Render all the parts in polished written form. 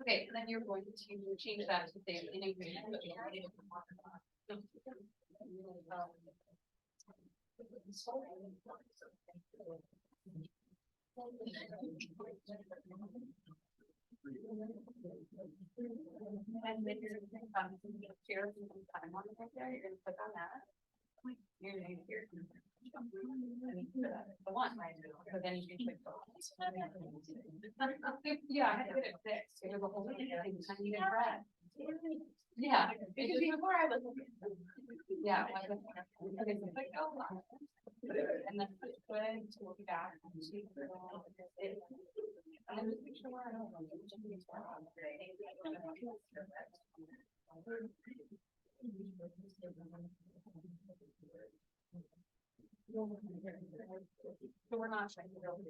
Okay, and then you're going to change that to say in agreement. And then you're gonna share some time on it right there, you're gonna click on that. You're gonna hear. The one, right? So then you can click. Yeah, I had to get it fixed. It was a whole thing. I needed bread. Yeah, because before I was. Yeah. Okay, so click go. And then good to look back. And then just make sure we're on. So we're not trying to build.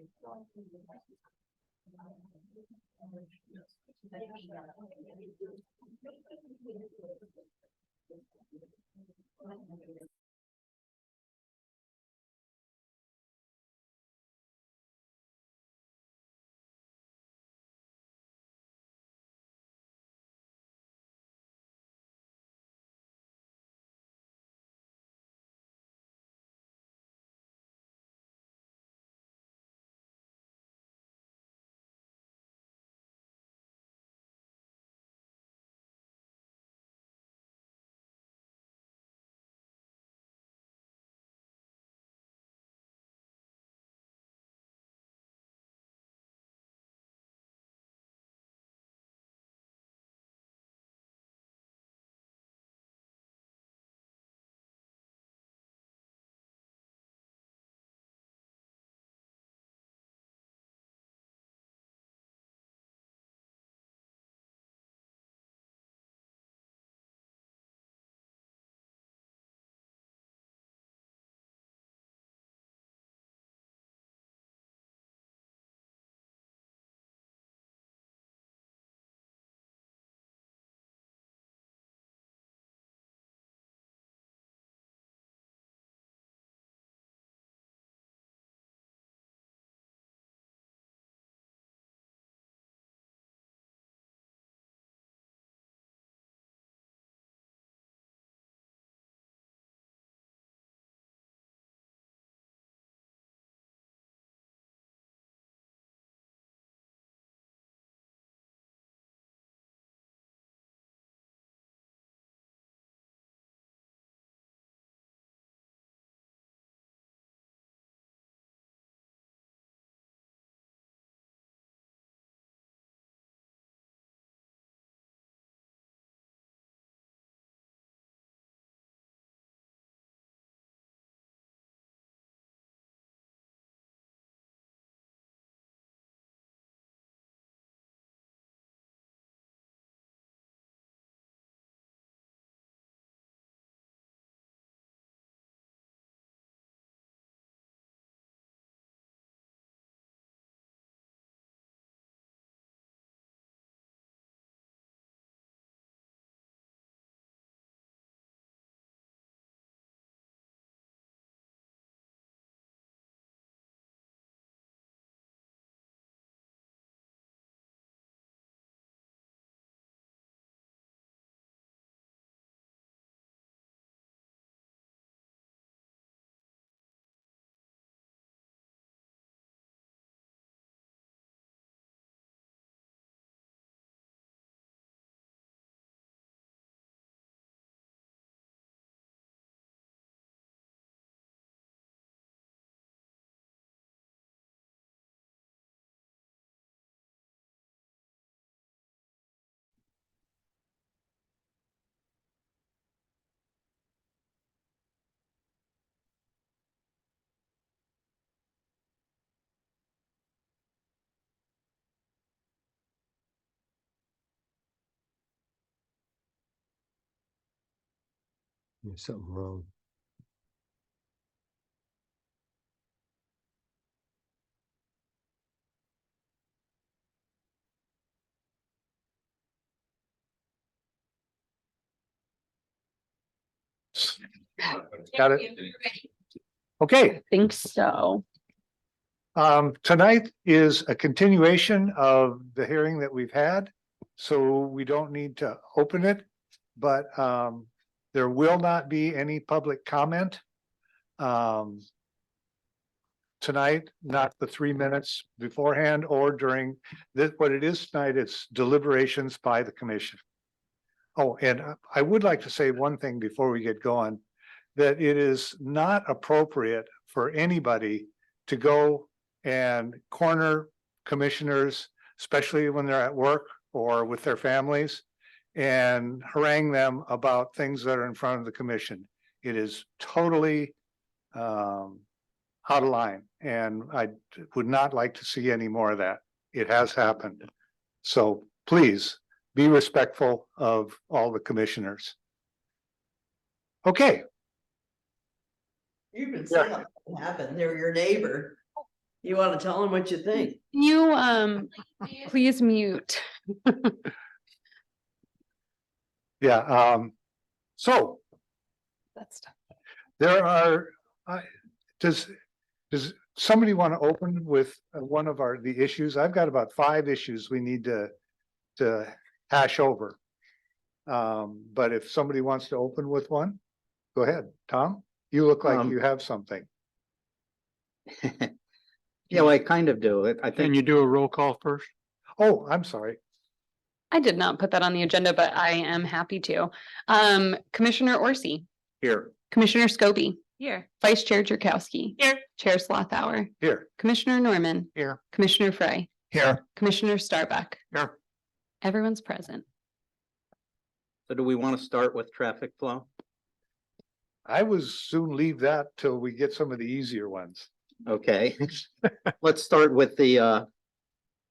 There's something wrong. Got it. Okay, Think so. tonight is a continuation of the hearing that we've had. So we don't need to open it, but there will not be any public comment. Tonight, not the 3 minutes beforehand or during this, what it is tonight, it's deliberations by the commission. Oh, and I would like to say one thing before we get going, that it is not appropriate for anybody to go and corner commissioners, especially when they're at work or with their families, and harangue them about things that are in front of the commission. It is totally out of line, and I would not like to see any more of that. It has happened. So please be respectful of all the commissioners. Okay, You can see how it happened. They're your neighbor. You want to tell them what you think? You please mute. yeah, so That's tough. there are, does somebody want to open with one of the issues? I've got about 5 issues we need to hash over. But if somebody wants to open with one, go ahead. Tom, you look like you have something. Yeah, well, I kind of do it. I Can think you do a roll call first? Oh, I'm sorry. I did not put that on the agenda, but I am happy to. Commissioner Orsi, here, Commissioner Scobie, Here. Vice Chair Jerkowski. Here. Chair Slothauer, Here. Commissioner Norman. Here. Commissioner Frey, Here. Commissioner Starbuck. Here. Everyone's present. so do we want to start with traffic flow? I would soon leave that till we get some of the easier ones. Okay, let's start with the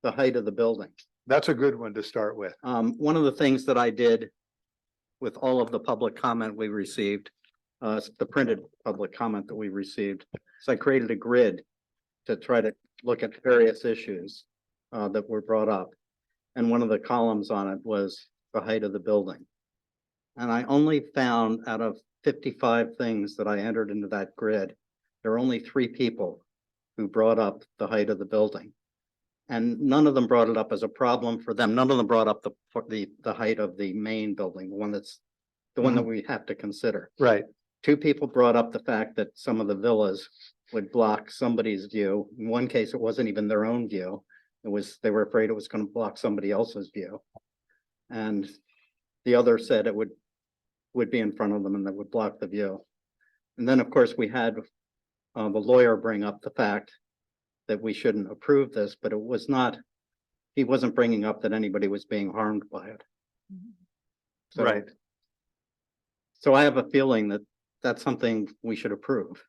height of the building. That's a good one to start with. One of the things that I did with all of the public comment we received, the printed public comment that we received, so I created a grid to try to look at various issues that were brought up. And one of the columns on it was the height of the building. And I only found out of 55 things that I entered into that grid, there are only 3 people who brought up the height of the building. And none of them brought it up as a problem for them. None of them brought up the height of the main building, the one that we have to consider. Right. 2 people brought up the fact that some of the villas would block somebody's view. In one case, it wasn't even their own view. They were afraid it was going to block somebody else's view. And the other said it would be in front of them and that would block the view. And then, of course, we had the lawyer bring up the fact that we shouldn't approve this, but he wasn't bringing up that anybody was being harmed by it. So- Right. So I have a feeling that that's something we should approve.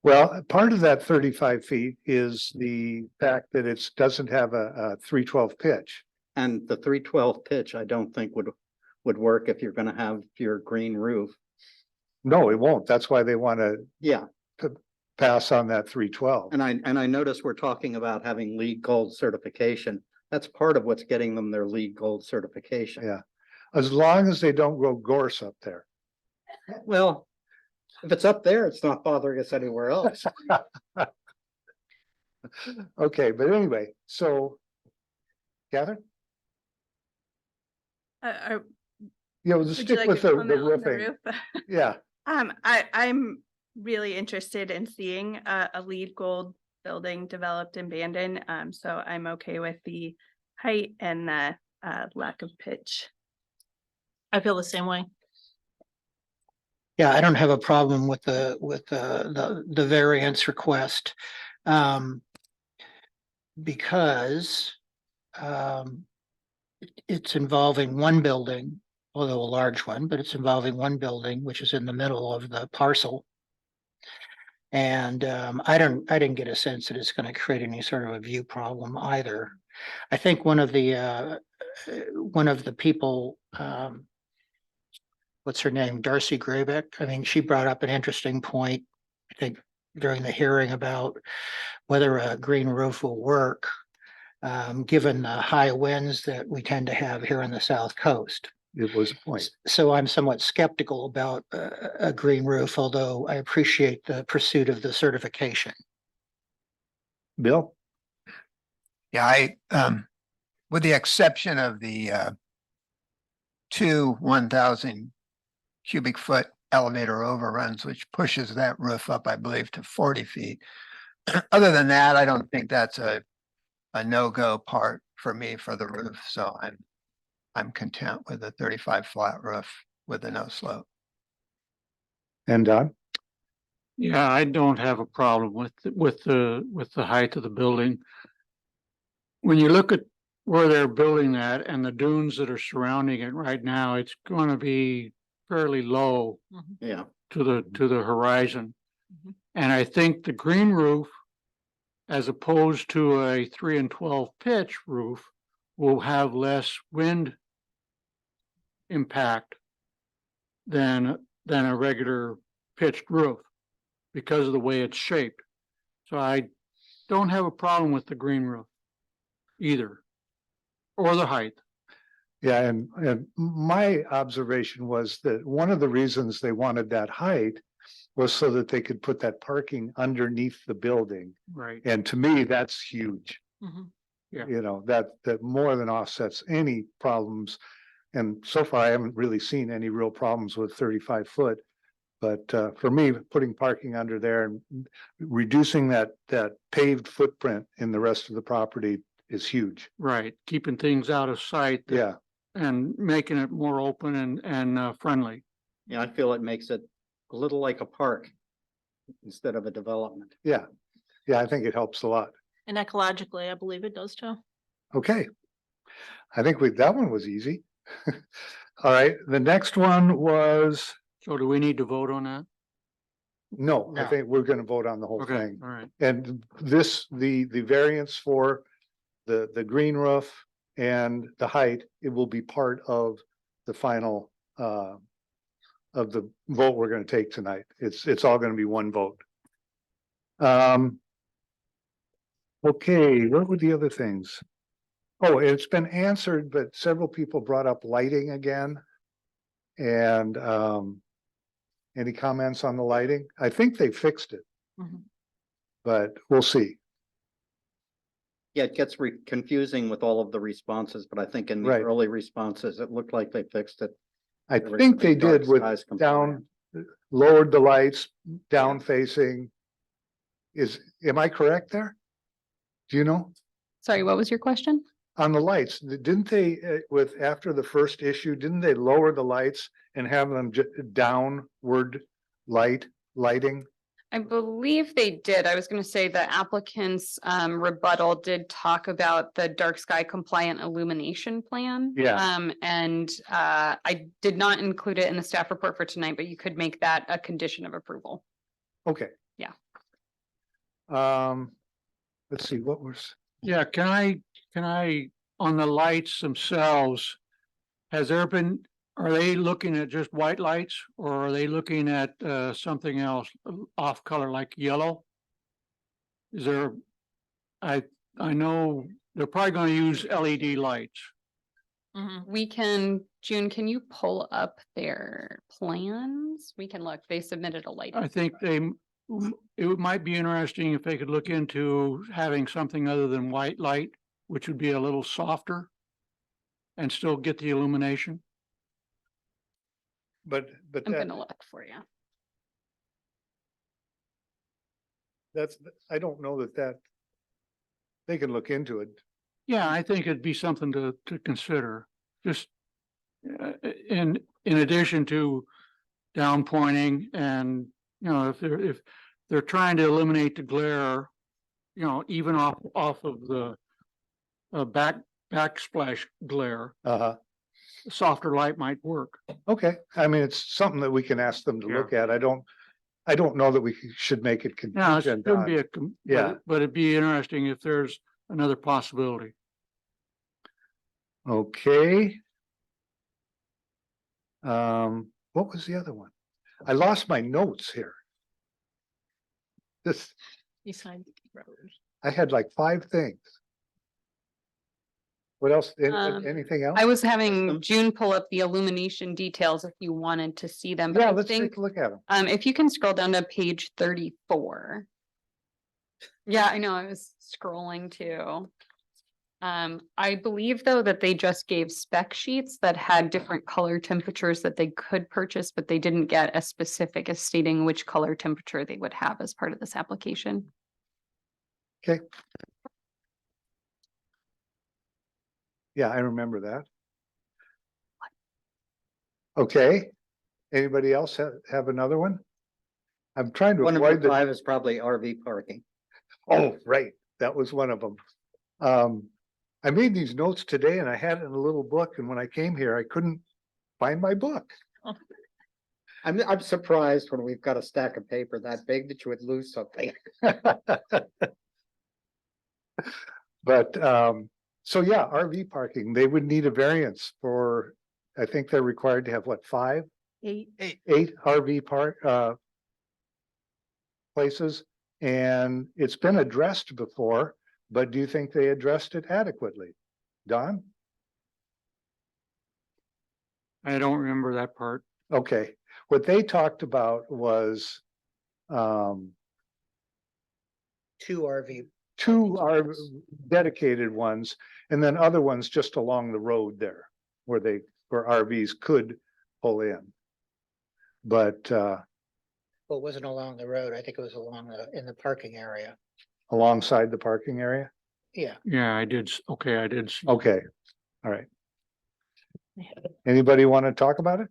Well, part of that 35 feet is the fact that it doesn't have a 312 pitch. And the 312 pitch, I don't think would work if you're gonna have your green roof. No, it won't. That's why they want to Yeah, pass on that 312. and I noticed we're talking about having LEED Gold certification. That's part of what's getting them their LEED Gold certification. Yeah. As long as they don't grow gorse up there. Well, if it's up there, it's not bothering us anywhere else. Okay, but anyway, Catherine? Would Yeah, we'll you just stick like with to the comment on the roofing. roof? Yeah, I'm really interested in seeing a LEED Gold building developed in Bandon. So I'm okay with the height and the lack of pitch. I feel the same way. Yeah, I don't have a problem with the variance request. Because it's involving one building, although a large one, but it's involving one building, which is in the middle of the parcel. And I didn't get a sense that it's going to create any sort of a view problem either. I think one of the people what's her name, Darcy Graybeck. I mean, she brought up an interesting point, I think, during the hearing about whether a green roof will work, given the high winds that we tend to have here on the south coast. It was a point. So I'm somewhat skeptical about a green roof, although I appreciate the pursuit of the certification. Bill? Yeah, with the exception of the two 1,000 cubic foot elevator overruns, which pushes that roof up, I believe, to 40 feet. Other than that, I don't think that's a no-go part for me for the roof, so I'm content with a 35 flat roof with a no slope. And Don? Yeah, I don't have a problem with the height of the building. When you look at where they're building that and the dunes that are surrounding it right now, it's going to be fairly low Yeah, to the horizon. Mhm. And I think the green roof, as opposed to a 3 and 12 pitch roof, will have less wind impact than a regular pitched roof because of the way it's shaped. So I don't have a problem with the green roof either, or the height. Yeah, and my observation was that one of the reasons they wanted that height was so that they could put that parking underneath the building. Right. And to me, that's huge. Mhm. Yeah. You know, that more than offsets any problems. And so far, I haven't really seen any real problems with 35 foot. But for me, putting parking under there and reducing that paved footprint in the rest of the property is huge. Right, keeping things out of sight. Yeah, And making it more open and friendly. yeah, I feel it makes it a little like a park instead of a development. yeah. Yeah, I think it helps a lot. And ecologically, I believe it does too. Okay. I think that one was easy. All right, the next one was, So do we need to vote on that? no, I No. think we're gonna vote on the whole Okay, thing. all right. And this, the variance for the green roof and the height, it will be part of the final of the vote we're gonna take tonight. It's all gonna be one vote. Okay, what were the other things? Oh, it's been answered, but several people brought up lighting again. And any comments on the lighting? I think they fixed it. Mhm. But we'll see. Yeah, it gets confusing with all of the responses, but I think in the Right. early responses, it looked like they fixed it. I There was think they dark did with skies down, compliant. lowered the lights, down facing. Am I correct there? Do you know? Sorry, what was your question? On the lights, didn't they, after the first issue, didn't they lower the lights and have them downward lighting? I believe they did. I was gonna say the applicant's rebuttal did talk about the dark sky compliant illumination plan. Yeah. And I did not include it in the staff report for tonight, but you could make that a condition of approval. Okay. Yeah. Let's see, what was, Yeah, can I, on the lights themselves, are they looking at just white lights or are they looking at something else off color like yellow? Is there, I know they're probably gonna use LED lights. Mhm. We can, June, can you pull up their plans? We can look, they submitted a light. I think it might be interesting if they could look into having something other than white light, which would be a little softer and still get the illumination. but I'm gonna look for you. I don't know that they can look into it. Yeah, I think it'd be something to consider, just in addition to down pointing and, you know, if they're trying to eliminate the glare, you know, even off of the backsplash glare, Uh-huh. softer light might work. Okay, I mean, it's something that we can ask them to Yeah. look at. I don't know that we should make it No, it contingent shouldn't be on. yeah, but it'd be interesting if there's another possibility. Okay. What was the other one? I lost my notes here. This, Beside the road. I had like 5 things. What else? Anything else? I was having June pull up the illumination details if you wanted to see them. but Yeah, I let's think, take a look at them. if you can scroll down to page 34. Yeah, I know, I was scrolling too. I believe though that they just gave spec sheets that had different color temperatures that they could purchase, but they didn't get as specific as stating which color temperature they would have as part of this application. Okay. Yeah, I remember that. Okay. Anybody else have another one? I'm trying to One of avoid the the, 5 is probably RV parking. oh, right, that was one of them. I made these notes today and I had it in a little book, and when I came here, I couldn't find my book. I'm surprised when we've got a stack of paper that big that you would lose something. But, so yeah, RV parking, they would need a variance for, I think they're required to have what, 5, 8. 8 RV places, and it's been addressed before, but do you think they addressed it adequately? Don? I don't remember that part. Okay, what they talked about was, 2 RV. 2 are dedicated ones, and then other ones just along the road there, where RVs could pull in. But, Well, it wasn't along the road. I think it was in the parking area. alongside the parking area? Yeah. Yeah, I did. Okay, I did. Okay, all right. Anybody want to talk about it?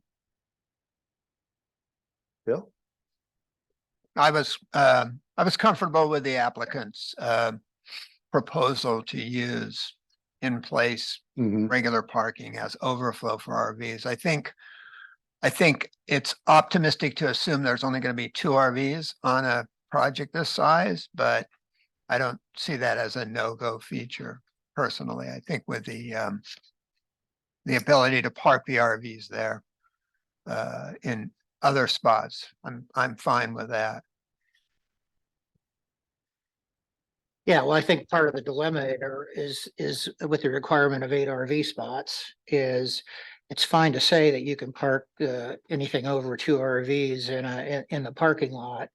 Bill? I was comfortable with the applicant's proposal to use in place Mhm. regular parking as overflow for RVs. I think it's optimistic to assume there's only going to be 2 RVs on a project this size, but I don't see that as a no-go feature personally. I think with the ability to park the RVs there in other spots, I'm fine with that. Yeah, well, I think part of the dilemma there is with the requirement of 8 RV spots is it's fine to say that you can park anything over 2 RVs in the parking lot.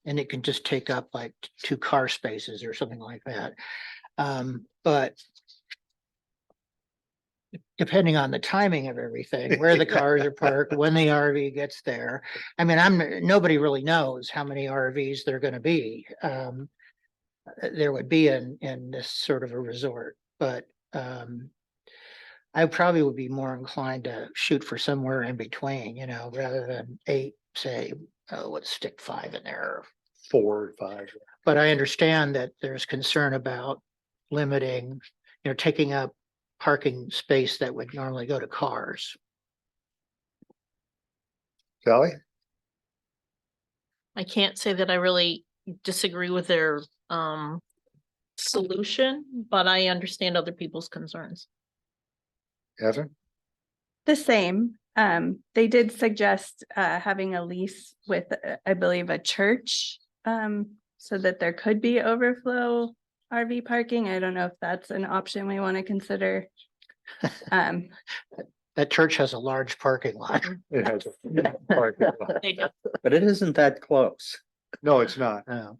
And it can just take up like 2 car spaces or something like that. But depending on the timing of everything, where the cars are parked, when the RV gets there. I mean, nobody really knows how many RVs there are gonna be. There would be in this sort of a resort, but I probably would be more inclined to shoot for somewhere in between, rather than 8, say, let's stick 5 in there. 4 or 5. But I understand that there's concern about limiting, taking up parking space that would normally go to cars. Sally? I can't say that I really disagree with their solution, but I understand other people's concerns. Catherine? The same. They did suggest having a lease with, I believe, a church, so that there could be overflow RV parking. I don't know if that's an option we want to consider. That church has a large parking lot. It has a parking lot. They do. But it isn't that close. No, it's not. No.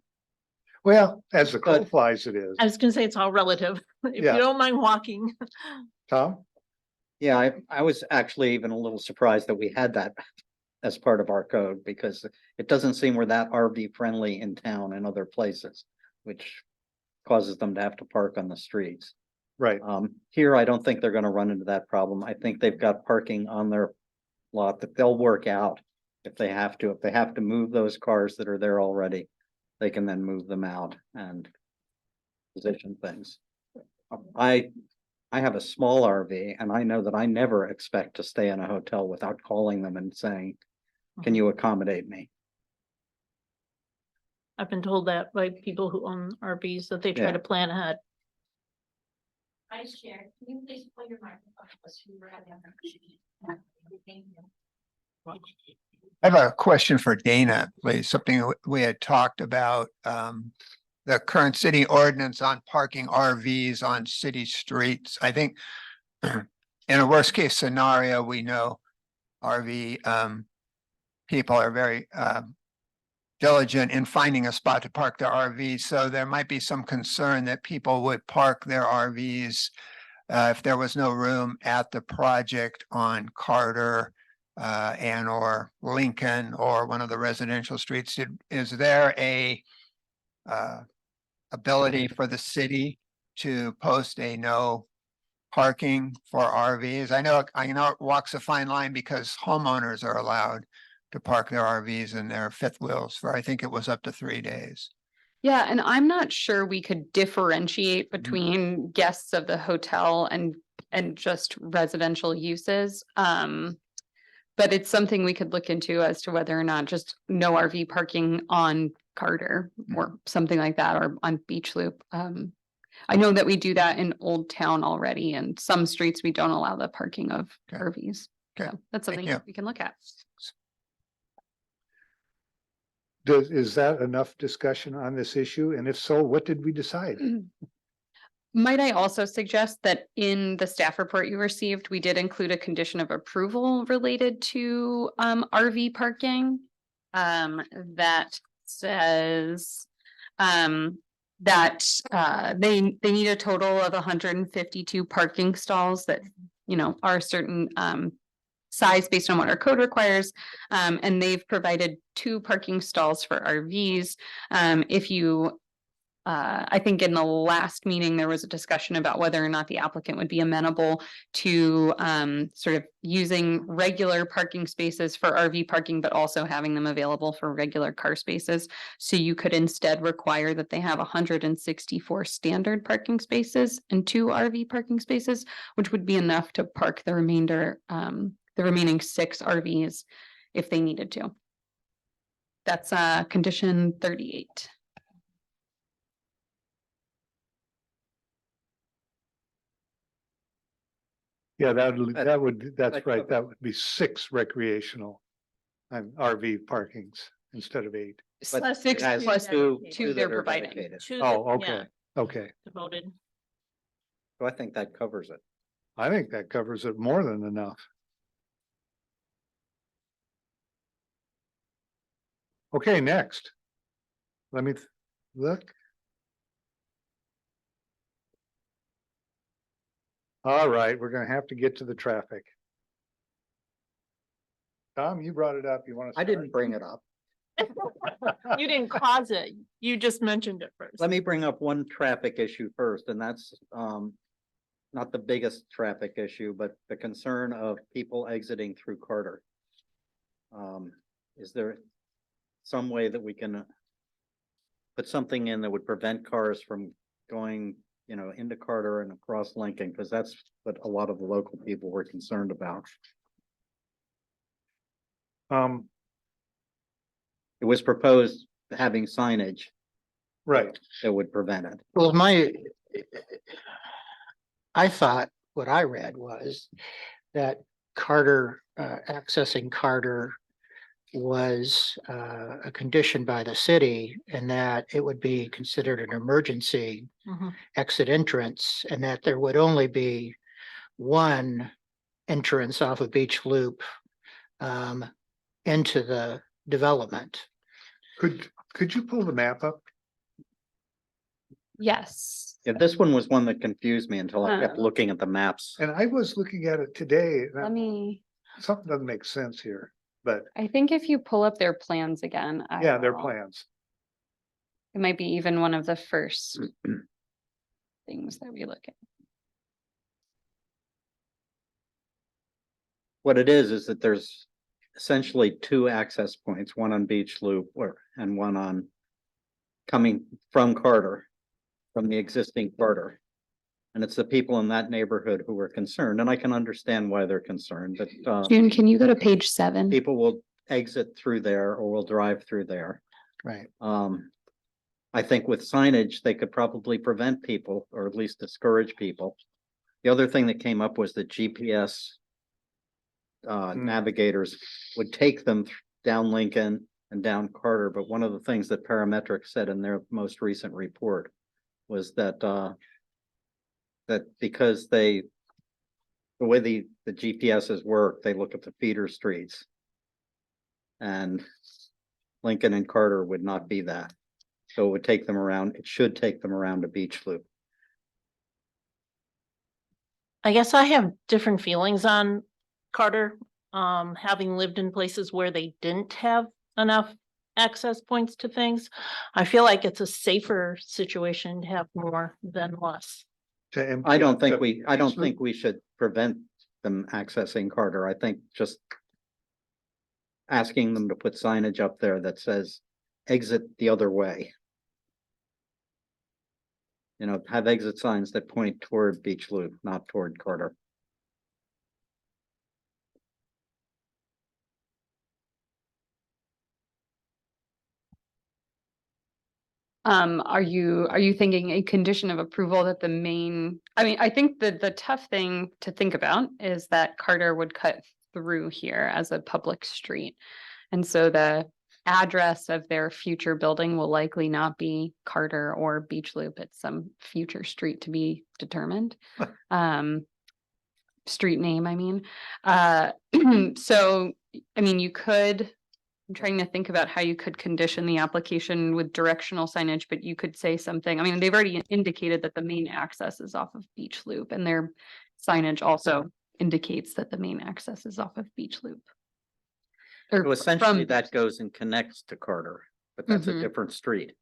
Well, as the crow But- flies, it is. I was gonna say it's all relative. If Yeah. you don't mind walking. Tom? Yeah, I was actually even a little surprised that we had that as part of our code, because it doesn't seem we're that RV friendly in town and other places, which causes them to have to park on the streets. Right. Here, I don't think they're gonna run into that problem. I think they've got parking on their lot that they'll work out if they have to. If they have to move those cars that are there already, they can then move them out and position things. I have a small RV, and I know that I never expect to stay in a hotel without calling them and saying, can you accommodate me? I've been told that by people who own RVs that they try Yeah. to plan ahead. Vice Chair, can you please pull your microphone? Let's see where I am. Thank you. I have a question for Dana, please, something we had talked about, the current city ordinance on parking RVs on city streets. I think in a worst case scenario, we know RV, people are very, diligent in finding a spot to park their RVs. So there might be some concern that people would park their RVs if there was no room at the project on Carter and or Lincoln or one of the residential streets. Is there a ability for the city to post a no parking for RVs? I know it walks a fine line because homeowners are allowed to park their RVs and their fifth wheels for, I think it was up to 3 days. Yeah, and I'm not sure we could differentiate between guests of the hotel and just residential uses. But it's something we could look into as to whether or not just no RV parking on Carter or something like that, or on Beach Loop. I know that we do that in Old Town already, and some streets we don't allow the parking of Okay. RVs. Okay. So that's Thank something you. we can look at. Is that enough discussion on this issue? And if so, what did we decide? Might I also suggest that in the staff report you received, we did include a condition of approval related to RV parking. That says that they need a total of 152 parking stalls that, you know, are certain size based on what our code requires. And they've provided 2 parking stalls for RVs. If you I think in the last meeting, there was a discussion about whether or not the applicant would be amenable to sort of using regular parking spaces for RV parking, but also having them available for regular car spaces. So you could instead require that they have 164 standard parking spaces and 2 RV parking spaces, which would be enough to park the remaining 6 RVs if they needed to. That's condition 38. Yeah, that's that right. covers- That would be 6 recreational and RV parkings instead of 8. But Plus it has 2 two- dedicated. two that they're are providing. dedicated. Two Oh, that- okay, yeah, okay. devoted. So I think that covers it. I think that covers it more than enough. Okay, next. Let me look. All right, we're gonna have to get to the traffic. Tom, you brought it up. You want to? I didn't bring it up. You didn't cause it. You just mentioned it first. Let me bring up one traffic issue first, and that's not the biggest traffic issue, but the concern of people exiting through Carter. Is there some way that we can put something in that would prevent cars from going, you know, into Carter and across Lincoln? Because that's what a lot of the local people were concerned about. It was proposed having signage Right, that would prevent it. Well, I thought what I read was that Carter, accessing Carter was a condition by the city, and that it would be considered an emergency Mhm. exit entrance, and that there would only be one entrance off of Beach Loop into the development. could you pull the map up? Yes. Yeah, this one was one that confused me until I kept Uh. looking at the maps. And I was looking at it today, Let and me, something doesn't make sense here, but I think if you pull up their plans again. I yeah, their will- plans. It might be even one of the first things that we look at. What it is that there's essentially 2 access points, one on Beach Loop and one on coming from Carter, from the existing Carter. And it's the people in that neighborhood who are concerned, and I can understand why they're concerned, but June, can you go to page 7? people will exit through there or will drive through there. Right. I think with signage, they could probably prevent people or at least discourage people. The other thing that came up was the GPS navigators would take them down Lincoln and down Carter, but one of the things that Parametric said in their most recent report was that that because the way the GPSs work, they look at the feeder streets. And Lincoln and Carter would not be that. So it would take them around, it should take them around a beach loop. I guess I have different feelings on Carter, having lived in places where they didn't have enough access points to things. I feel like it's a safer situation to have more than less. I don't think we should prevent them accessing Carter. I think just asking them to put signage up there that says exit the other way. You know, have exit signs that point toward Beach Loop, not toward Carter. Are you thinking a condition of approval that the main, I mean, I think that the tough thing to think about is that Carter would cut through here as a public street. And so the address of their future building will likely not be Carter or Beach Loop. It's some future street to be determined. Street name, I mean. So, I mean, you could, I'm trying to think about how you could condition the application with directional signage, but you could say something, I mean, they've already indicated that the main access is off of Beach Loop, and their signage also indicates that the main access is off of Beach Loop. Or So essentially from- that goes and connects to Carter, but that's a Mhm. different street.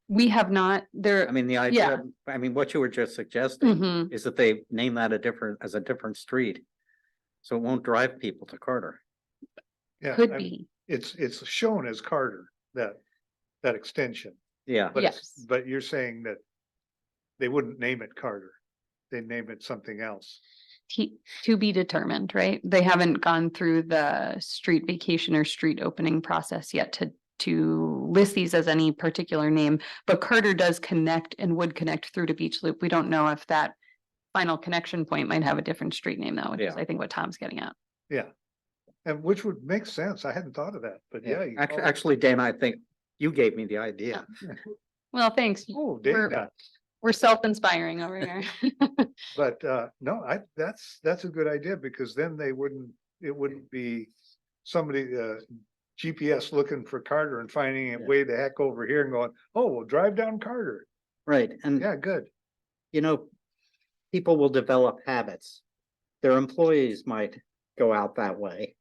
We have not, there. I mean, the idea, I mean, what you were just suggesting Mhm. is that they name that as a different street. So it won't drive people to Carter. Yeah, Could I mean, be, it's shown as Carter, that extension. Yeah, But yes. but you're saying that they wouldn't name it Carter. They name it something else. To be determined, right? They haven't gone through the street vacation or street opening process yet to list these as any particular name, but Carter does connect and would connect through to Beach Loop. We don't know if that final connection point might have a different street name though, which is Yeah. I think what Tom's getting at. Yeah. And which would make sense. I hadn't thought of that, but yeah. you call it- Actually, Dana, I think you gave me the idea. Well, thanks. Oh, We're, Dana. we're self-inspiring over here. But no, that's a good idea, because then it wouldn't be somebody GPS looking for Carter and finding it Yeah. way the heck over here and going, oh, well, drive down Carter. Right, and Yeah, good. you know, people will develop habits. Their employees might go out that way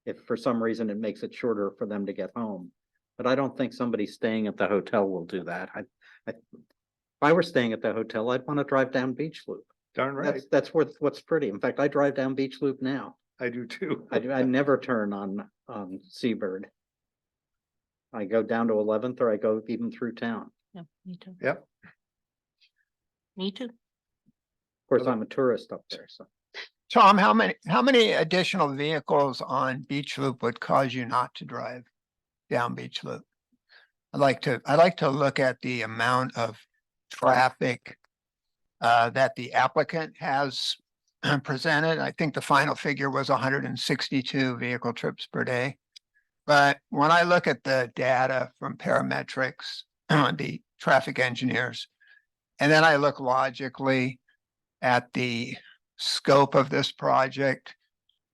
if for some reason it makes it shorter for them to get home. But I don't think somebody staying at the hotel will do that. If I were staying at the hotel, I'd want to drive down Beach Loop. Darn right. That's what's pretty. In fact, I drive down Beach Loop now. I do too. I never turn on Seabird. I go down to 11th or I go even through town. Yeah, me too. Yep. Me too. Of course, I'm a tourist up there, so. Tom, how many additional vehicles on Beach Loop would cause you not to drive down Beach Loop? I'd like to look at the amount of traffic that the applicant has presented. I think the final figure was 162 vehicle trips per day. But when I look at the data from Parametrics, the traffic engineers, and then I look logically at the scope of this project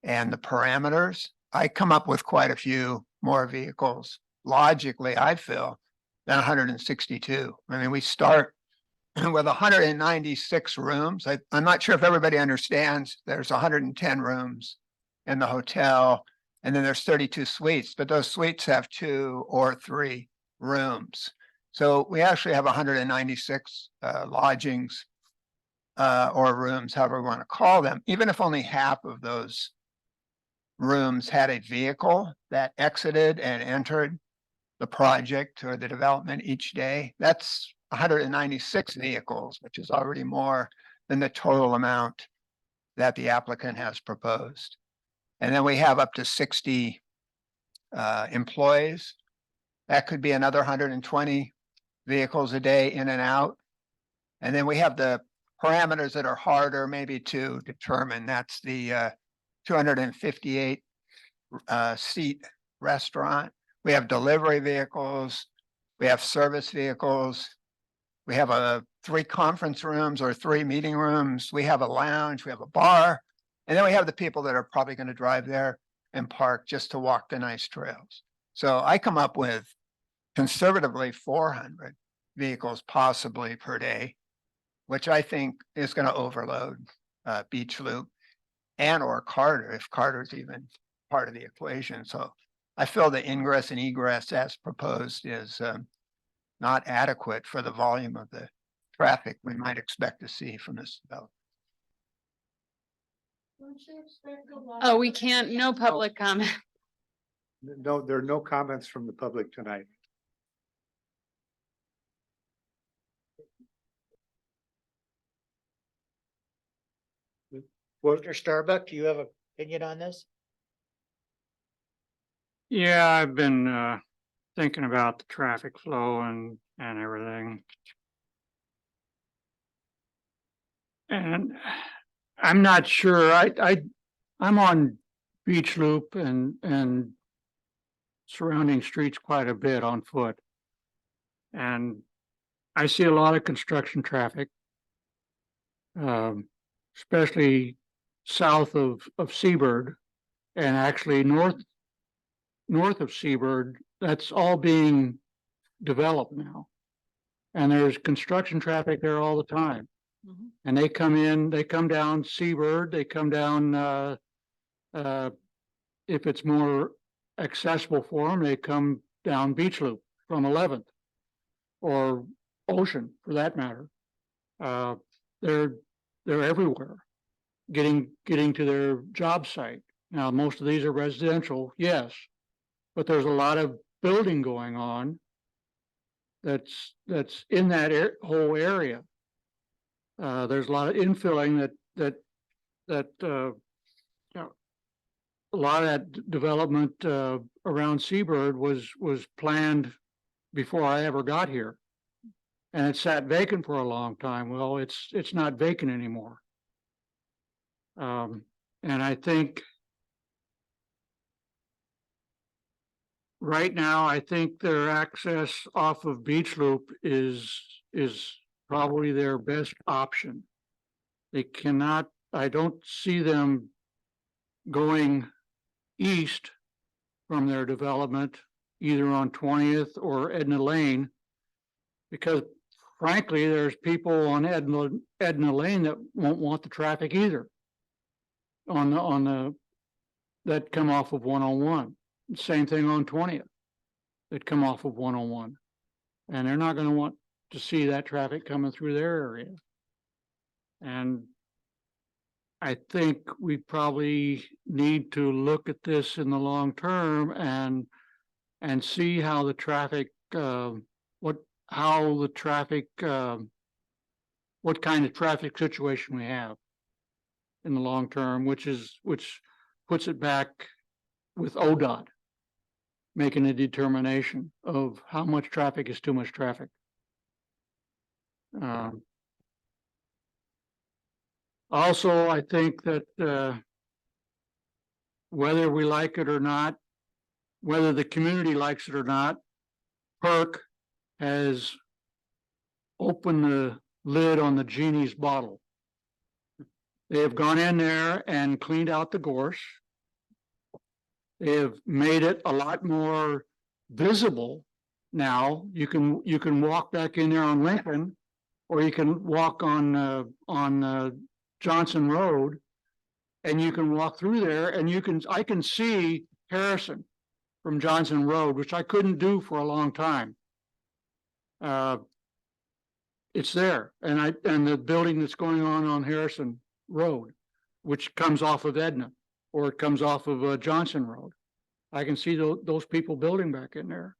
and the parameters, I come up with quite a few more vehicles. Logically, I feel, than 162. I mean, we start with 196 rooms. I'm not sure if everybody understands, there's 110 rooms in the hotel, and then there's 32 suites, but those suites have 2 or 3 rooms. So we actually have 196 lodgings or rooms, however we want to call them. Even if only half of those rooms had a vehicle that exited and entered the project or the development each day, that's 196 vehicles, which is already more than the total amount that the applicant has proposed. And then we have up to 60 employees. That could be another 120 vehicles a day in and out. And then we have the parameters that are harder maybe to determine. That's the 258 seat restaurant. We have delivery vehicles. We have service vehicles. We have 3 conference rooms or 3 meeting rooms. We have a lounge, we have a bar. And then we have the people that are probably going to drive there and park just to walk the nice trails. So I come up with conservatively 400 vehicles possibly per day, which I think is going to overload Beach Loop and or Carter, if Carter's even part of the equation. So I feel the ingress and egress as proposed is not adequate for the volume of the traffic we might expect to see from this development. Oh, we can't, no public comment. No, there are no comments from the public tonight. Mr. Starbuck, do you have an opinion on this? Yeah, I've been thinking about the traffic flow and everything. And I'm not sure, I'm on Beach Loop and surrounding streets quite a bit on foot. And I see a lot of construction traffic. Especially south of Seabird and actually north of Seabird, that's all being developed now. And there's construction traffic there all the time. Mhm. And they come down Seabird, they come down, if it's more accessible for them, they come down Beach Loop from 11th or Ocean for that matter. They're everywhere, getting to their job site. Now, most of these are residential, yes, but there's a lot of building going on that's in that whole area. There's a lot of infilling that you know, a lot of that development around Seabird was planned before I ever got here. And it sat vacant for a long time. Well, it's not vacant anymore. And I think right now, I think their access off of Beach Loop is probably their best option. They cannot, I don't see them going east from their development, either on 20th or Edna Lane, because frankly, there's people on Edna Lane that won't want the traffic either. On the that come off of 101. Same thing on 20th that come off of 101. And they're not going to want to see that traffic coming through their area. And I think we probably need to look at this in the long term and see how the traffic what kind of traffic situation we have in the long term, which puts it back with ODOT making a determination of how much traffic is too much traffic. Also, I think that whether we like it or not, whether the community likes it or not, PERC has opened the lid on the genie's bottle. They have gone in there and cleaned out the gorse. They have made it a lot more visible now. You can walk back in there on Lincoln, or you can walk on Johnson Road, and you can walk through there, and I can see Harrison from Johnson Road, which I couldn't do for a long time. It's there, and the building that's going on Harrison Road, which comes off of Edna, or it comes off of Johnson Road. I can see those people building back in there.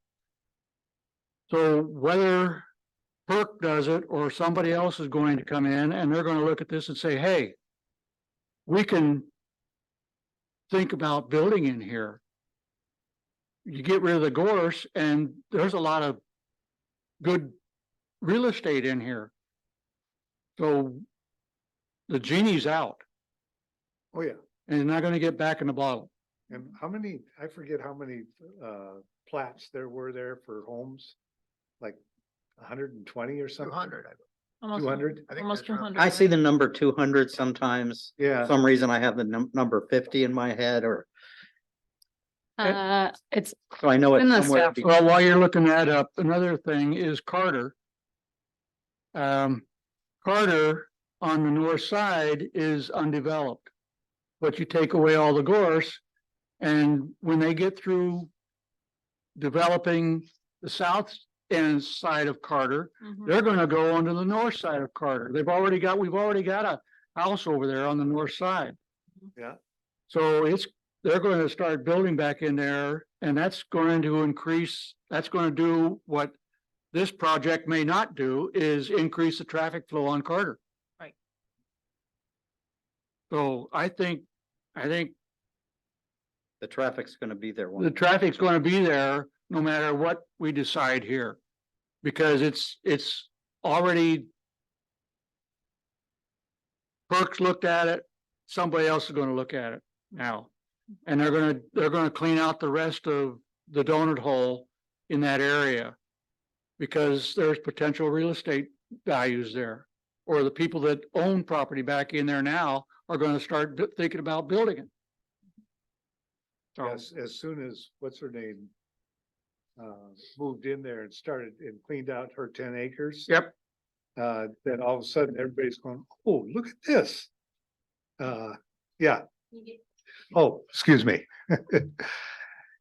So whether PERC does it or somebody else is going to come in and they're going to look at this and say, hey, we can think about building in here. You get rid of the gorse and there's a lot of good real estate in here. So the genie's out. Oh, yeah. and it's not gonna get back in the bottle. And how many, I forget how many plats there were there for homes? Like 120 or something? 200. Almost 200? I think Almost that's two right. hundred. I see the number 200 sometimes. Yeah. For some reason I have the number 50 in my head, or, It's so I know In it's the somewhere. staff between- Well, while you're looking that up, another thing is Carter. Carter on the north side is undeveloped. But you take away all the gorse, and when they get through developing the south end side of Carter, Mhm. they're gonna go onto the north side of Carter. We've already got a house over there on the north side. Yeah. So they're going to start building back in there, and that's going to increase, that's going to do what this project may not do, is increase the traffic flow on Carter. Right. So I think The traffic's gonna be there. the traffic's going to be there no matter what we decide here. Because it's already Perks looked at it, somebody else is gonna look at it now. And they're gonna clean out the rest of the donut hole in that area. Because there's potential real estate values there. Or the people that own property back in there now are gonna start thinking about building it. So, Yes, as soon as, what's her name? Moved in there and started and cleaned out her 10 acres. yep, Then all of a sudden, everybody's going, oh, look at this. Yeah, oh, excuse me.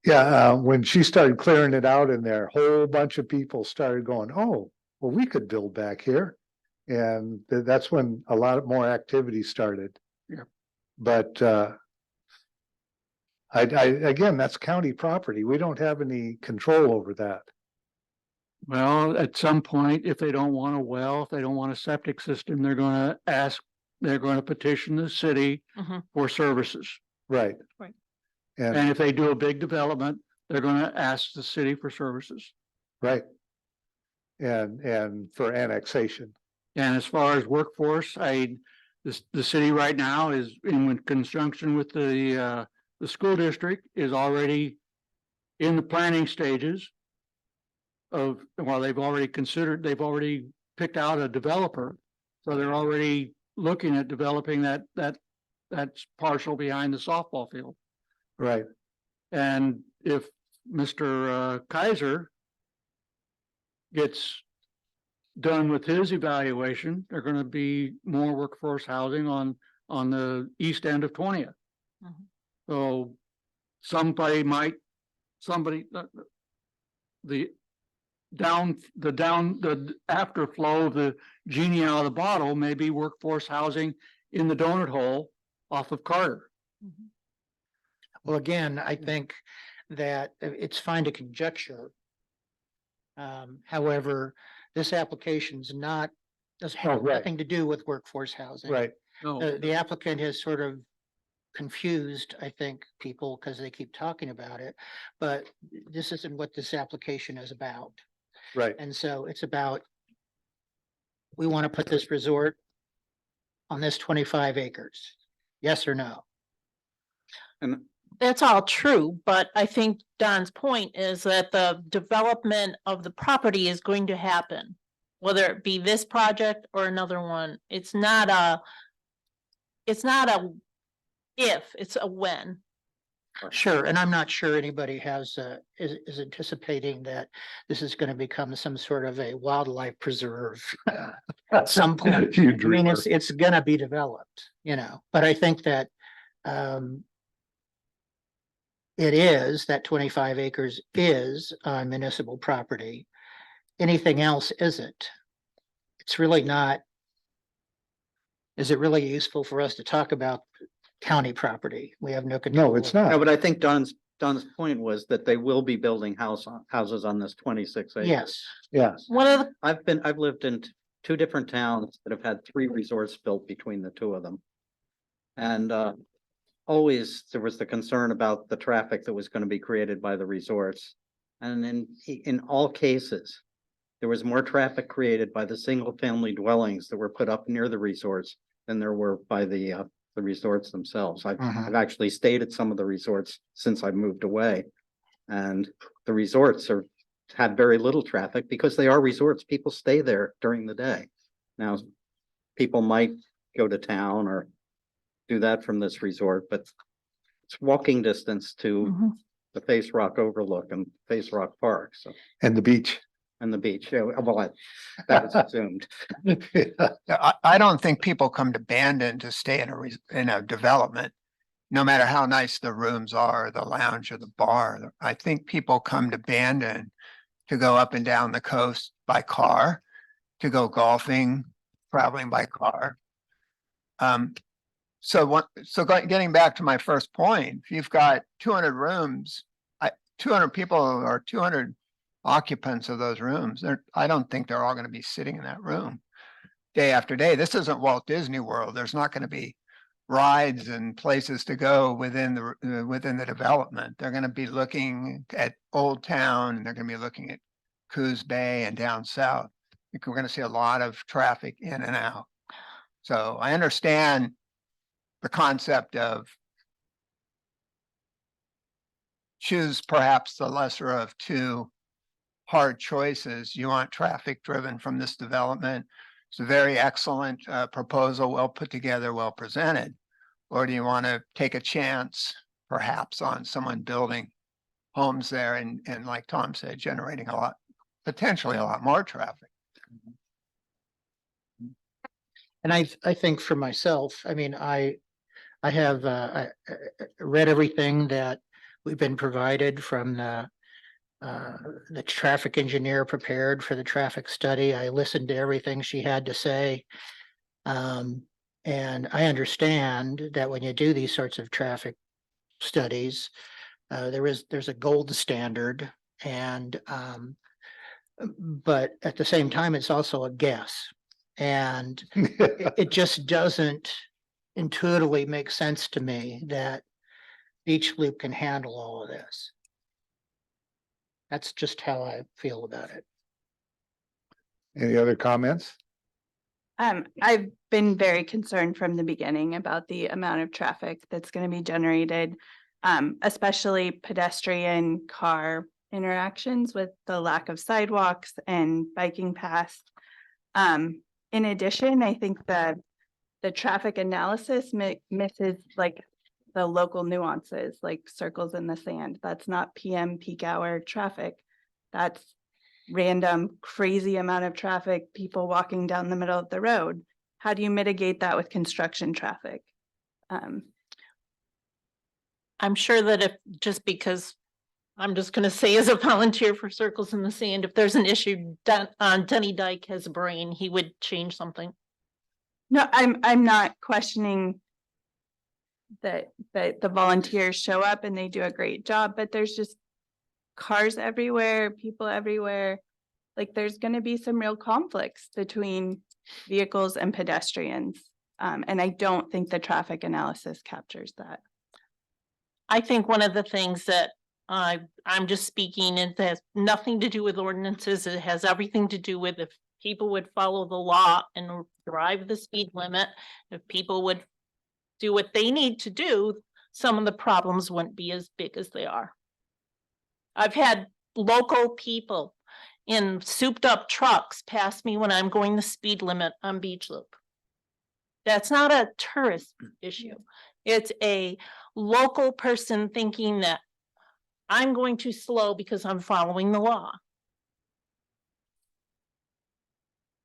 Yeah, when she started clearing it out in there, a whole bunch of people started going, oh, well, we could build back here. And that's when a lot more activity started. Yeah. But again, that's county property. We don't have any control over that. well, at some point, if they don't want a well, if they don't want a septic system, they're gonna petition the city Mhm. for services. Right. Right. And, And if they do a big development, they're gonna ask the city for services. right. And for annexation. And as far as workforce, the city right now is in conjunction with the school district is already in the planning stages of, well, they've already picked out a developer. So they're already looking at developing that's parcel behind the softball field. Right. And if Mr. Kaiser gets done with his evaluation, there're gonna be more workforce housing on the east end of 20th. Mhm. So the afterflow of the genie out of the bottle may be workforce housing in the donut hole off of Carter. Well, again, I think that it's fine to conjecture. However, this application's doesn't have Oh, right. nothing to do with workforce housing. Right. No, The applicant has sort of confused, I think, people because they keep talking about it. But this isn't what this application is about. Right. And so it's about, we want to put this resort on this 25 acres. Yes or no? And That's all true, but I think Don's point is that the development of the property is going to happen. Whether it be this project or another one, it's not a if, it's a when. Sure, and I'm not sure anybody is anticipating that this is going to become some sort of a wildlife preserve at some point. You I mean, dreamer. it's gonna be developed, but I think that it is, that 25 acres is municipal property. Anything else isn't. It's really not. Is it really useful for us to talk about county property? We have no control. No, it's over. no, not. but I think Don's point was that they will be building houses on this 26 acres. Yes, Yes. One of the, I've lived in two different towns that have had 3 resorts built between the two of them. And always there was the concern about the traffic that was going to be created by the resorts. And in all cases, there was more traffic created by the single family dwellings that were put up near the resorts than there were by the the resorts themselves. Mhm. I've actually stayed at some of the resorts since I moved away. And the resorts are, have very little traffic because they are resorts. People stay there during the day. Now, people might go to town or do that from this resort, but it's walking distance to Mhm. the Face Rock Overlook and Face Rock Park, so, And the beach. and the beach. Yeah, well, that was assumed. Yeah, I don't think people come to Bandon to stay in in a development. No matter how nice the rooms are, the lounge or the bar, I think people come to Bandon to go up and down the coast by car, to go golfing, traveling by car. Getting back to my first point, if you've got 200 rooms, 200 people or 200 occupants of those rooms, I don't think they're all going to be sitting in that room day after day. This isn't Walt Disney World. There's not going to be rides and places to go within the development. They're going to be looking at Old Town, and they're going to be looking at Coos Bay and down south. I think we're going to see a lot of traffic in and out. So I understand the concept of choose perhaps the lesser of two hard choices. You want traffic driven from this development. It's a very excellent proposal, well put together, well presented. Or do you want to take a chance perhaps on someone building homes there and like Tom said, generating potentially a lot more traffic? And I think for myself, I mean, I have I read everything that we've been provided from the traffic engineer prepared for the traffic study. I listened to everything she had to say. And I understand that when you do these sorts of traffic studies, there's a gold standard, and but at the same time, it's also a guess. And it just doesn't intuitively make sense to me that Beach Loop can handle all of this. That's just how I feel about it. Any other comments? I've been very concerned from the beginning about the amount of traffic that's going to be generated, especially pedestrian car interactions with the lack of sidewalks and biking paths. In addition, I think that the traffic analysis misses like the local nuances, like circles in the sand. That's not PM peak hour traffic. That's random crazy amount of traffic, people walking down the middle of the road. How do you mitigate that with construction traffic? I'm sure that if, just because I'm just gonna say as a volunteer for Circles in the Sand, if there's an issue on Denny Dyke has a brain, he would change something. No, I'm not questioning that the volunteers show up and they do a great job, but there's just cars everywhere, people everywhere. Like there's going to be some real conflicts between vehicles and pedestrians. And I don't think the traffic analysis captures that. I think one of the things that I'm just speaking, it has nothing to do with ordinances. It has everything to do with if people would follow the law and drive the speed limit, if people would do what they need to do, some of the problems wouldn't be as big as they are. I've had local people in souped up trucks pass me when I'm going the speed limit on Beach Loop. That's not a tourist issue. It's a local person thinking that I'm going too slow because I'm following the law.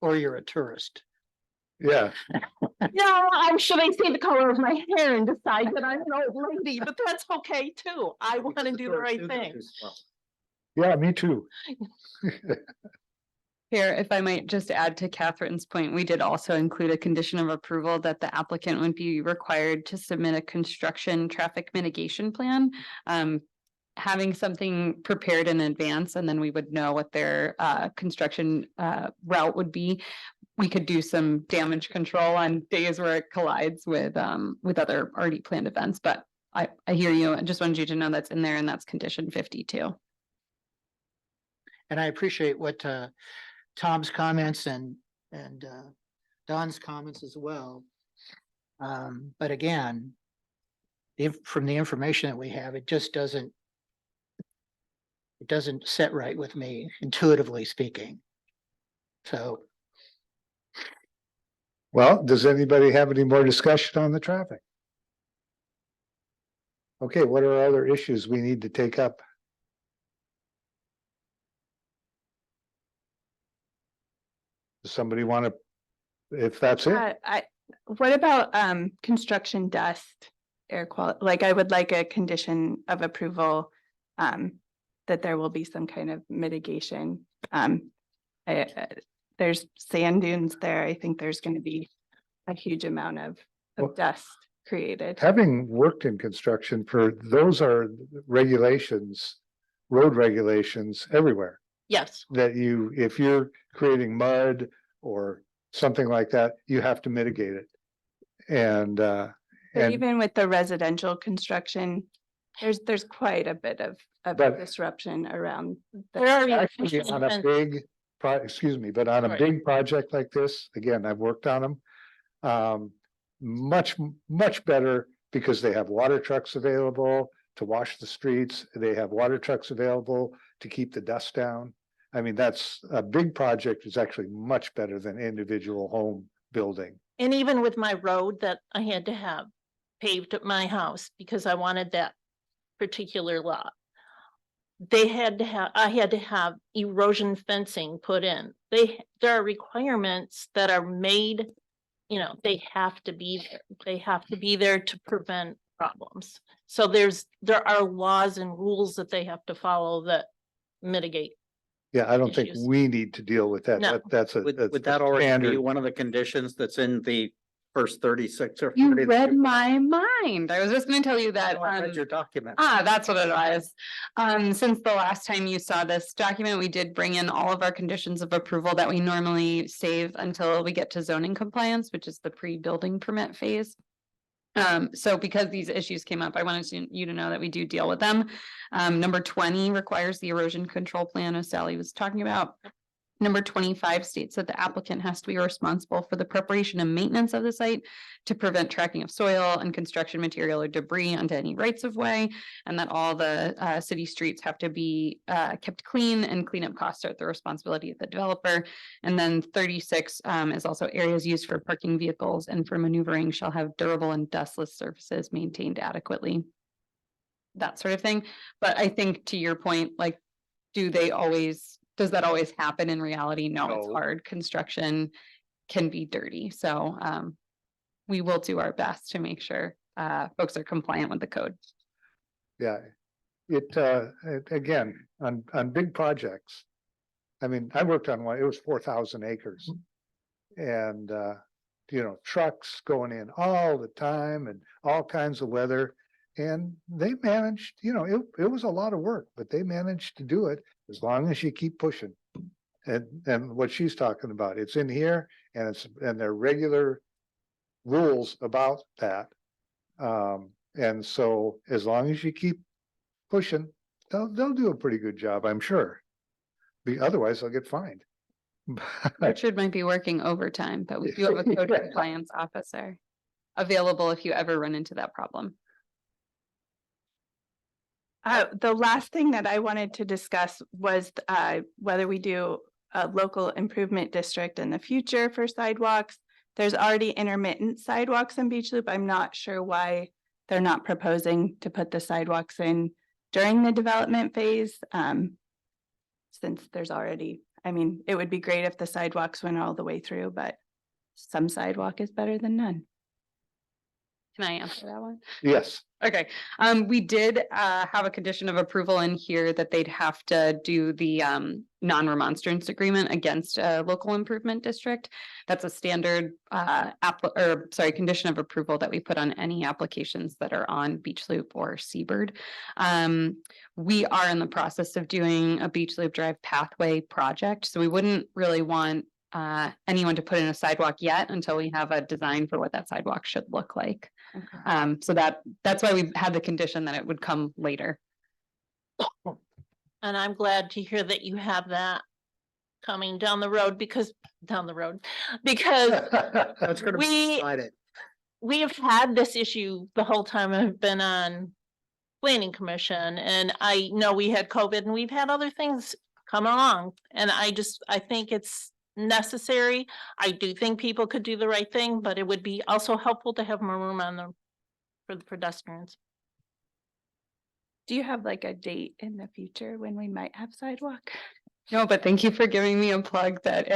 Or you're a tourist. Yeah, No, I'm sure they see the color of my hair and decide that I'm an old lady, but that's okay too. I want to do the right thing. yeah, me too. Here, if I might just add to Catherine's point, we did also include a condition of approval that the applicant would be required to submit a construction traffic mitigation plan. Having something prepared in advance, and then we would know what their construction route would be. We could do some damage control on days where it collides with other already planned events, but I hear you. I just wanted you to know that's in there, and that's condition 52. And I appreciate what Tom's comments and Don's comments as well. But again, if, from the information that we have, it just doesn't sit right with me intuitively speaking. So Well, does anybody have any more discussion on the traffic? Okay, what are other issues we need to take up? Does somebody want to, if that's it? What about, construction dust, air quality? Like, I would like a condition of approval, that there will be some kind of mitigation. There's sand dunes there. I think there's gonna be a huge amount of Well, dust created. Having worked in construction those are regulations, road regulations everywhere. Yes, That if you're creating mud or something like that, you have to mitigate it. And, But and even with the residential construction, there's quite a bit of But- disruption around. there are. actually on a big excuse me, but on a Sorry. big project like this, again, I've worked on them. Much better because they have water trucks available to wash the streets. They have water trucks available to keep the dust down. I mean, that's a big project is actually much better than individual home building. And even with my road that I had to have paved at my house because I wanted that particular lot. I had to have erosion fencing put in. There are requirements that are made, they have to be there. They have to be there to prevent problems. So there are laws and rules that they have to follow that mitigate. Yeah, I don't think Issues. we need to deal with that. No. That's a. Would that's would a that already be standard. one of the conditions that's in the first 36 or? You 40 read my mind. I was just gonna tell you that. Oh, I read your document. That's what it was. Since the last time you saw this document, we did bring in all of our conditions of approval that we normally save until we get to zoning compliance, which is the pre-building permit phase. So because these issues came up, I wanted you to know that we do deal with them. Number 20 requires the erosion control plan, as Sally was talking about. Number 25 states that the applicant has to be responsible for the preparation and maintenance of the site to prevent tracking of soil and construction material or debris onto any rights of way, and that all the city streets have to be kept clean, and cleanup costs are at the responsibility of the developer. And then 36 is also areas used for parking vehicles and for maneuvering shall have durable and dustless surfaces maintained adequately. That sort of thing. But I think to your point, like, does that always happen in reality? No, it's No. hard. Construction can be dirty. So we will do our best to make sure folks are compliant with the code. Yeah, again, on big projects. I mean, I worked on one, it was 4,000 acres. And, trucks going in all the time and all kinds of weather. And they managed, it was a lot of work, but they managed to do it as long as you keep pushing. And what she's talking about, it's in here and there are regular rules about that. And so as long as you keep pushing, they'll do a pretty good job, I'm sure. Otherwise they'll get fined. Richard might be working overtime, but we do have a code compliance officer available if you ever run into that problem. The last thing that I wanted to discuss was whether we do a local improvement district in the future for sidewalks. There's already intermittent sidewalks in Beach Loop. I'm not sure why they're not proposing to put the sidewalks in during the development phase. Since there's already, it would be great if the sidewalks went all the way through, but some sidewalk is better than none. Can I answer that one? Yes, Okay, we did have a condition of approval in here that they'd have to do the non-remonstrance agreement against a local improvement district. That's a standard condition of approval that we put on any applications that are on Beach Loop or Seabird. We are in the process of doing a Beach Loop Drive pathway project, so we wouldn't really want anyone to put in a sidewalk yet until we have a design for what that sidewalk should look like. So that's why we had the condition that it would come later. And I'm glad to hear that you have that coming down the road because That's gonna be we- decided. we have had this issue the whole time I've been on planning commission, and I know we had COVID and we've had other things come along. And I think it's necessary. I do think people could do the right thing, but it would be also helpful to have more room on them for the pedestrians. Do you have like a date in the future when we might have sidewalk? No, but thank you for giving me a plug that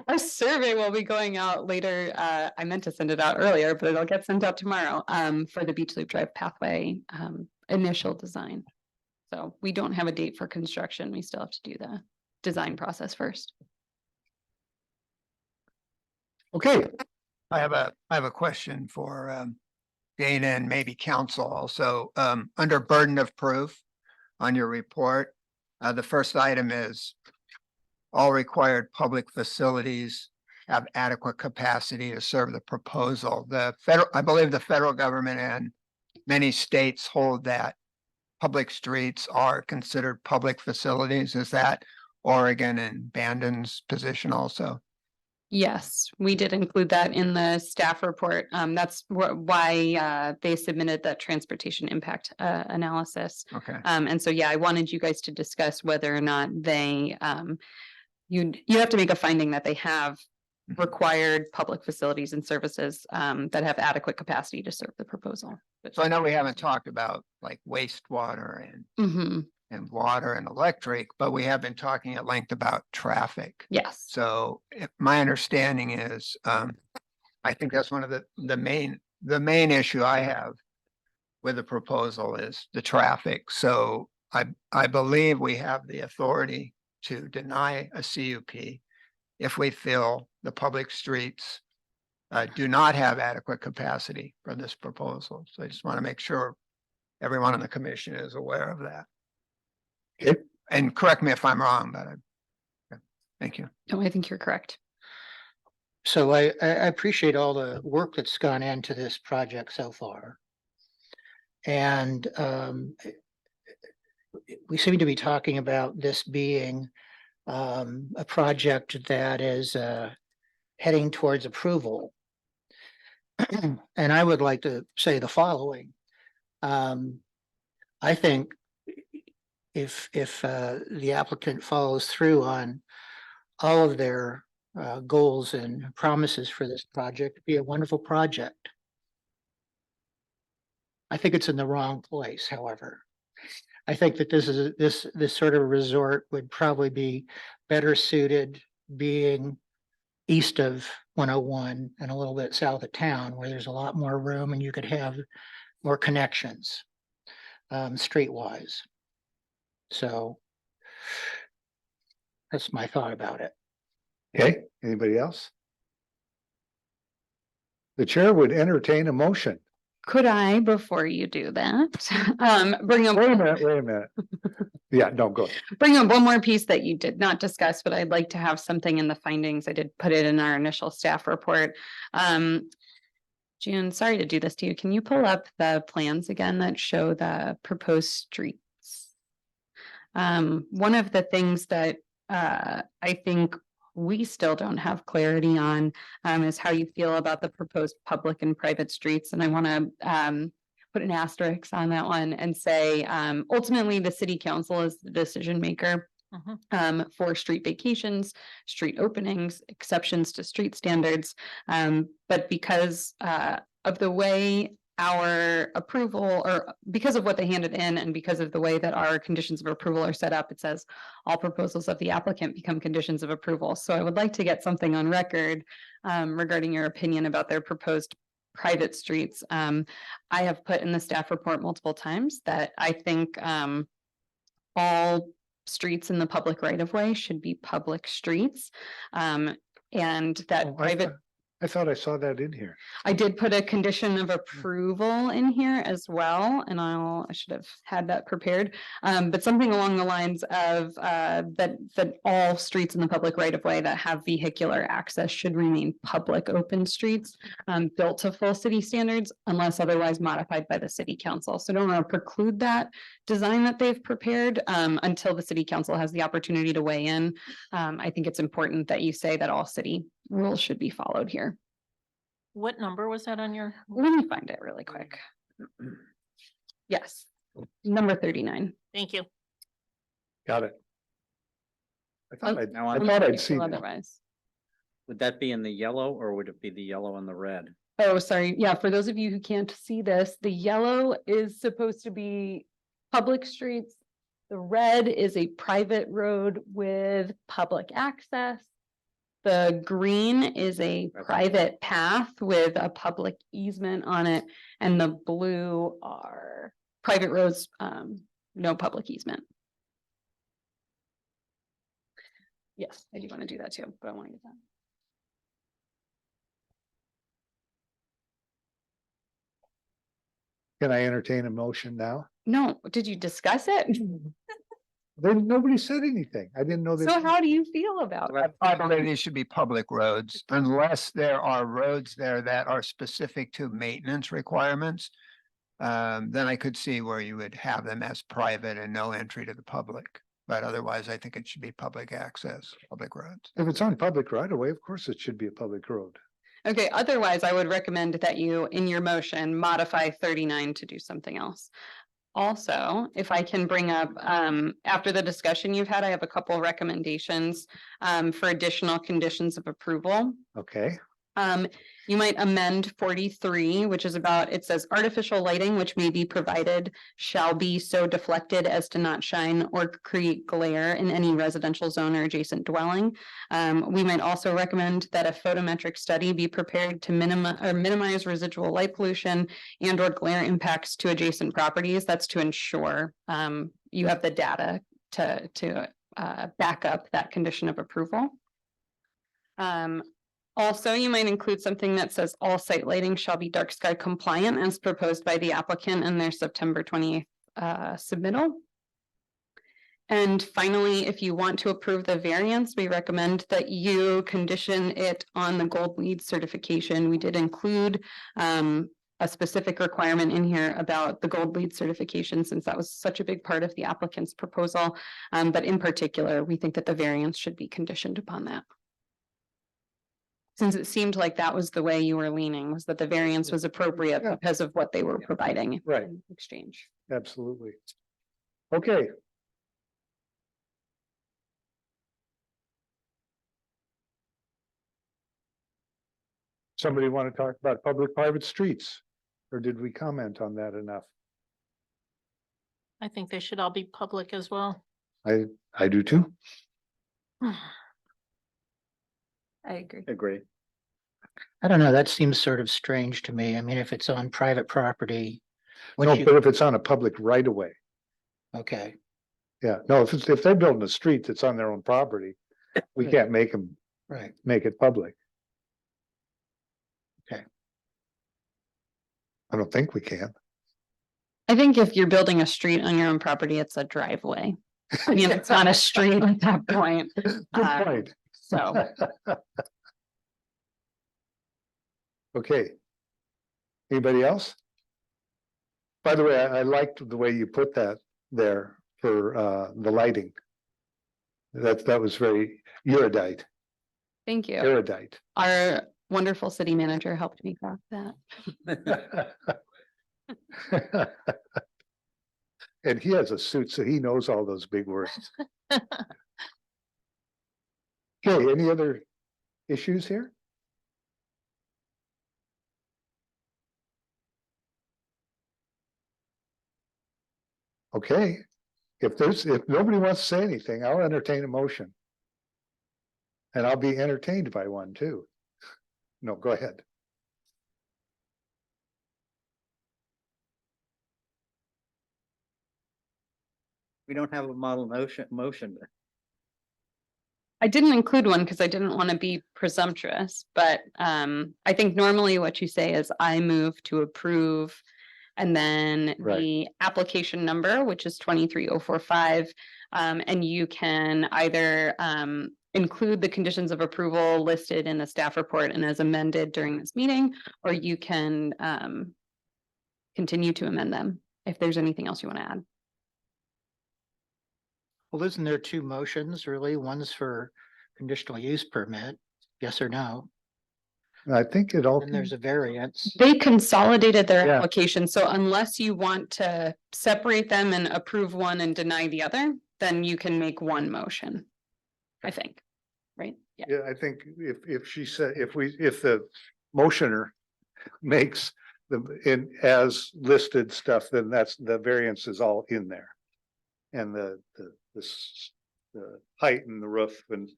a survey will be going out later. I meant to send it out earlier, but it'll get sent out tomorrow for the Beach Loop Drive pathway initial design. So we don't have a date for construction. We still have to do the design process first. Okay. I have a question for Dana and maybe council also. Under burden of proof on your report, the first item is all required public facilities have adequate capacity to serve the proposal. I believe the federal government and many states hold that public streets are considered public facilities. Is that Oregon and Bandon's position also? Yes, we did include that in the staff report. That's why they submitted that transportation impact analysis. Okay. And so, yeah, I wanted you guys to discuss whether or not they, you have to make a finding that they have required public facilities and services that have adequate capacity to serve the proposal. So I know we haven't talked about like wastewater and water and electric, but we have been talking at length about traffic. Yes. So my understanding is, I think that's one of the main issue I have with the proposal is the traffic. So I believe we have the authority to deny a CUP if we feel the public streets do not have adequate capacity for this proposal. So I just want to make sure everyone on the commission is aware of that. Okay. And correct me if I'm wrong, but thank you. No, I think you're correct. So I appreciate all the work that's gone into this project so far. And we seem to be talking about this being a project that is heading towards approval. And I would like to say the following. I think if the applicant follows through on all of their goals and promises for this project, it'd be a wonderful project. I think it's in the wrong place, however. I think that this sort of resort would probably be better suited being east of 101 and a little bit south of town, where there's a lot more room and you could have more connections streetwise. So that's my thought about it. Okay, anybody else? The chair would entertain a motion. Could I, before you do that, bring up Wait a minute. Yeah, no, go. bring up one more piece that you did not discuss, but I'd like to have something in the findings. I did put it in our initial staff report. June, sorry to do this to you. Can you pull up the plans again that show the proposed streets? One of the things that I think we still don't have clarity on is how you feel about the proposed public and private streets. And I want to put an asterisk on that one and say, ultimately, the city council is the decision maker for street vacations, street openings, exceptions to street standards. But because of the way our approval, or because of what they handed in and because of the way that our conditions of approval are set up, it says all proposals of the applicant become conditions of approval. So I would like to get something on record regarding your opinion about their proposed private streets. I have put in the staff report multiple times that I think all streets in the public right of way should be public streets. And that Oh, private, I thought I saw that in here. I did put a condition of approval in here as well, and I should have had that prepared. But something along the lines of that all streets in the public right of way that have vehicular access should remain public open streets, built to full city standards unless otherwise modified by the city council. So I don't want to preclude that design that they've prepared until the city council has the opportunity to weigh in. I think it's important that you say that all city rules should be followed here. What number was that on your? Let me find it really quick. Yes, number 39. Thank you. Got it. I thought I'd, Now, I on- thought I'd Feel seen it. Otherwise. would that be in the yellow or would it be the yellow and the red? Oh, sorry. Yeah, for those of you who can't see this, the yellow is supposed to be public streets. The red is a private road with public access. The green is a private path with a public easement on it, and the blue are private roads, no public easement. Yes, I do want to do that too, but I want to get that. Can I entertain a motion now? No, did you discuss it? Then nobody said anything. I didn't know that. So how do you feel about it? I believe these should be public roads unless there are roads there that are specific to maintenance requirements. Then I could see where you would have them as private and no entry to the public. But otherwise, I think it should be public access, public roads. If it's on public right of way, of course it should be a public road. Okay, otherwise I would recommend that you, in your motion, modify 39 to do something else. Also, if I can bring up, after the discussion you've had, I have a couple recommendations for additional conditions of approval. Okay, You might amend 43, which is about, it says artificial lighting which may be provided shall be so deflected as to not shine or create glare in any residential zone or adjacent dwelling. We might also recommend that a photometric study be prepared to minimize residual light pollution and or glare impacts to adjacent properties. That's to ensure you have the data to back up that condition of approval. Also, you might include something that says all site lighting shall be dark sky compliant as proposed by the applicant in their September 28th submittal. And finally, if you want to approve the variance, we recommend that you condition it on the gold LEED certification. We did include a specific requirement in here about the gold LEED certification since that was such a big part of the applicant's proposal. But in particular, we think that the variance should be conditioned upon that. Since it seemed like that was the way you were leaning, was that the variance was appropriate Yeah. because of what they were providing. Right. in exchange. absolutely. Okay. Somebody want to talk about public-private streets? Or did we comment on that enough? I think they should all be public as well. I do too. I agree. Agree. I don't know, that seems sort of strange to me. I mean, if it's on private property. No, once you- but if it's on a public right of way, Okay, yeah, no, if they're building a street that's on their own property, we can't make them right. make it public. Okay. I don't think we can. I think if you're building a street on your own property, it's a driveway. I mean, it's not a street at that point. Good point. So, Okay. Anybody else? By the way, I liked the way you put that there for the lighting. That was very erudite, thank you. erudite. Our wonderful city manager helped me craft that. And he has a suit, so he knows all those big words. Okay, any other issues here? Okay, if nobody wants to say anything, I'll entertain a motion. And I'll be entertained by one too. No, go ahead. We don't have a model motion. I didn't include one because I didn't want to be presumptuous, but I think normally what you say is I move to approve. And then Right. the application number, which is 23045. And you can either include the conditions of approval listed in the staff report and as amended during this meeting, or you can continue to amend them if there's anything else you want to add. Well, isn't there two motions really? One's for conditional use permit, yes or no? I think it all. And there's a variance. They consolidated their Yeah. application, so unless you want to separate them and approve one and deny the other, then you can make one motion. I think, right? Yeah. Yeah, I think if she said, if the motioner makes the, in as listed stuff, then that's, the variance is all in there. And the height and the roof and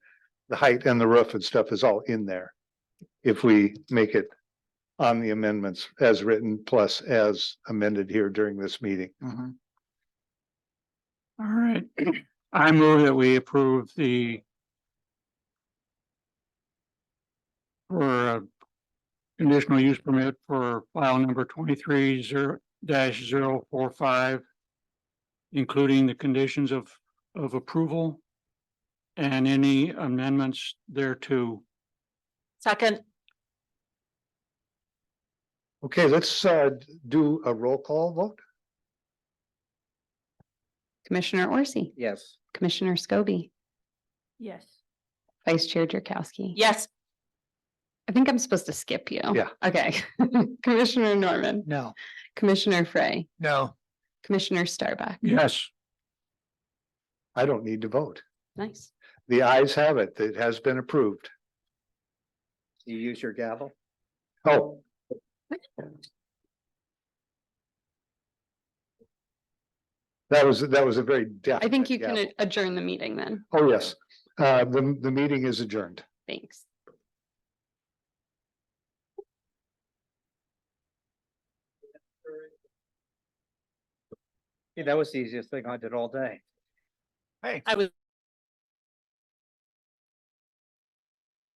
the height and the roof and stuff is all in there. If we make it on the amendments as written plus as amended here during this meeting. Mhm. All right. I move that we approve the for a conditional use permit for file number 23-045, including the conditions of approval and any amendments thereto. Second, Okay, let's do a roll call vote. Commissioner Orsi, Yes. Commissioner Scobie, Yes. Vice Chair Jerkowski. yes, I think I'm supposed to skip you. Yeah. Okay. Commissioner Norman, No, Commissioner Frey, No, Commissioner Starbuck. Yes. I don't need to vote. Nice. The ayes have it. It has been approved. You use your gavel? Oh. That was a very I definite. think you can gavel. adjourn the meeting then. Oh, yes. The meeting is adjourned. Thanks. Yeah, that was the easiest thing I did all day. hey. I was